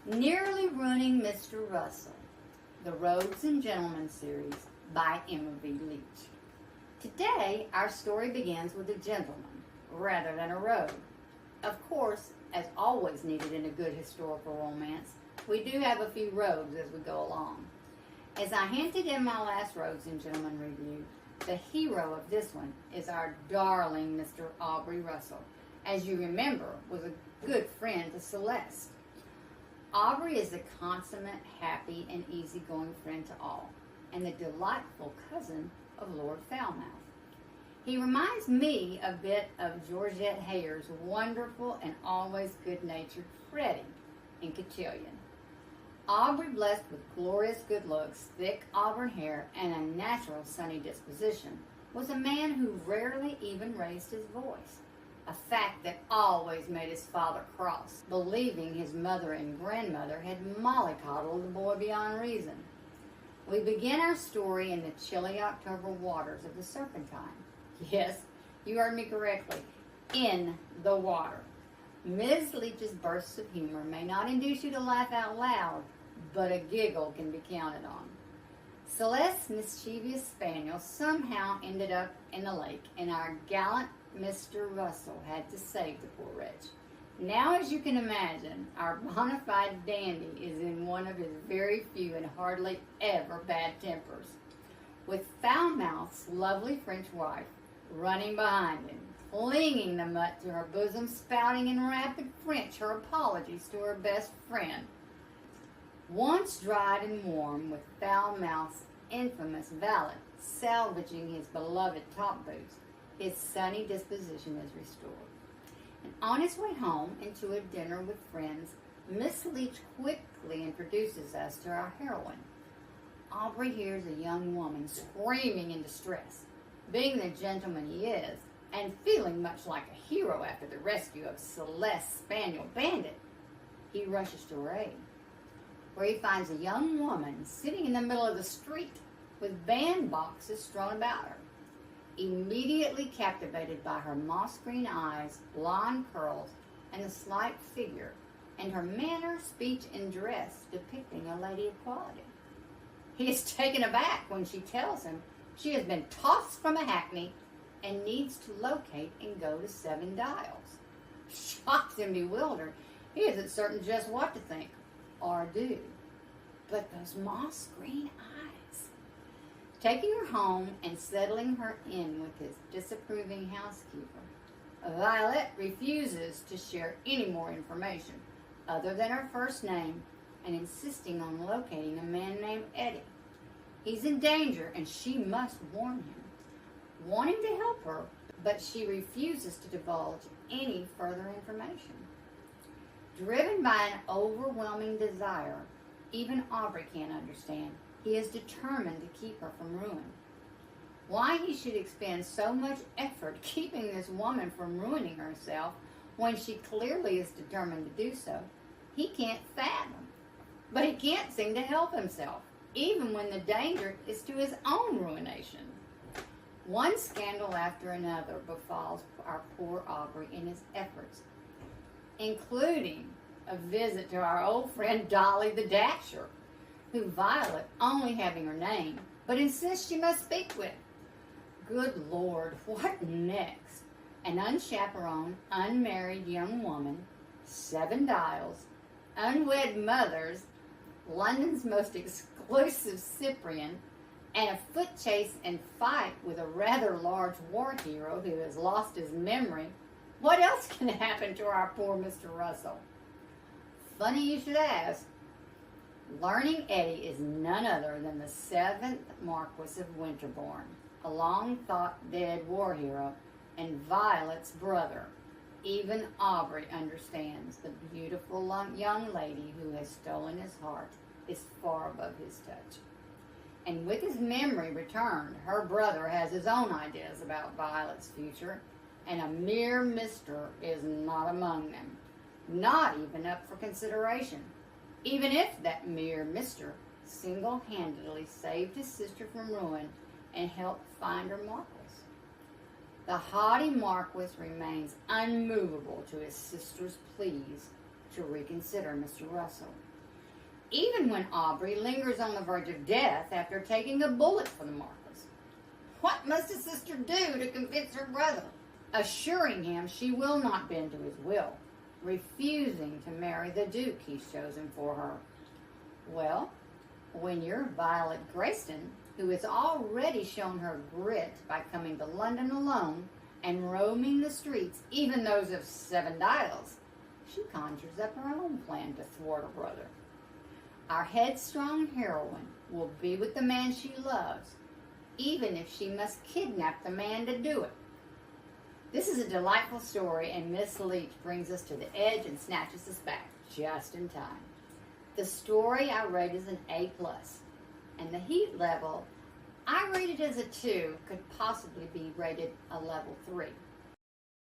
Nearly Running Mr. Russell, the Rogues and Gentlemen series by Emma V Leech. Today, our story begins with a gentleman rather than a rogue. Of course, as always needed in a good historical romance, we do have a few rogues as we go along. As I hinted in my last Rogues and Gentlemen review, the hero of this one is our darling Mr. Aubrey Russell, as you remember, was a good friend to Celeste. Aubrey is the consummate, happy, and easygoing friend to all, and the delightful cousin of Lord Falmouth. He reminds me a bit of Georgette Hayer's wonderful and always good-natured Freddie in Cotillion. Aubrey, blessed with glorious good looks, thick auburn hair, and a natural sunny disposition, was a man who rarely even raised his voice, a fact that always made his father cross, believing his mother and grandmother had mollycoddled the boy beyond reason. We begin our story in the chilly October waters of the Serpentine. Yes, you heard me correctly, in the water. Ms. Leech's bursts of humor may not induce you to laugh out loud, but a giggle can be counted on. Celeste's mischievous spaniel somehow ended up in the lake, and our gallant Mr. Russell had to save the poor wretch. Now, as you can imagine, our bona fide dandy is in one of his very few and hardly ever bad tempers, with Falmouth's lovely French wife running behind him, flinging the mutt to her bosom, spouting in rapid French her apologies to her best friend. Once dried and warm, with Falmouth's infamous valet salvaging his beloved top boots, his sunny disposition is restored. And on his way home and to a dinner with friends, Miss Leech quickly introduces us to our heroine. Aubrey hears a young woman screaming in distress. Being the gentleman he is, and feeling much like a hero after the rescue of Celeste's spaniel bandit, he rushes to her aid, where he finds a young woman sitting in the middle of the street with bandboxes strewn about her. Immediately captivated by her moss-green eyes, blonde curls, and the slight figure, and her manner, speech, and dress depicting a lady of quality. He is taken aback when she tells him she has been tossed from a hackney and needs to locate and go to 7 Dials. Shocked and bewildered, he isn't certain just what to think or do. But those moss-green eyes. Taking her home and settling her in with his disapproving housekeeper, Violet refuses to share any more information other than her first name and insisting on locating a man named Eddie. He's in danger and she must warn him, wanting to help her, but she refuses to divulge any further information. Driven by an overwhelming desire even Aubrey can't understand, he is determined to keep her from ruin. Why he should expend so much effort keeping this woman from ruining herself when she clearly is determined to do so, he can't fathom. But he can't seem to help himself, even when the danger is to his own ruination. One scandal after another befalls our poor Aubrey in his efforts, including a visit to our old friend Dolly the Dasher, who Violet, only having her name, but insists she must speak with. Good Lord, what next? An unchaperoned, unmarried young woman, 7 Dials, unwed mothers, London's most exclusive Cyprian, and a foot chase and fight with a rather large war hero who has lost his memory. What else can happen to our poor Mr. Russell? Funny you should ask. Learning Eddie is none other than the 7th Marquis of Winterbourne, a long-thought dead war hero, and Violet's brother. Even Aubrey understands the beautiful young lady who has stolen his heart is far above his touch. And with his memory returned, her brother has his own ideas about Violet's future, and a mere mister is not among them, not even up for consideration, even if that mere mister single-handedly saved his sister from ruin and helped find her Marquis. The haughty Marquis remains unmovable to his sister's pleas to reconsider Mr. Russell, even when Aubrey lingers on the verge of death after taking a bullet for the Marcos. What must a sister do to convince her brother? Assuring him she will not bend to his will, refusing to marry the Duke he's chosen for her. Well, when you're Violet Grayston, who has already shown her grit by coming to London alone and roaming the streets, even those of Seven Dials, she conjures up her own plan to thwart her brother. Our headstrong heroine will be with the man she loves, even if she must kidnap the man to do it. This is a delightful story, and Miss Leech brings us to the edge and snatches us back just in time. The story I rate as an A+, and the heat level I rated as a 2 could possibly be rated a level 3.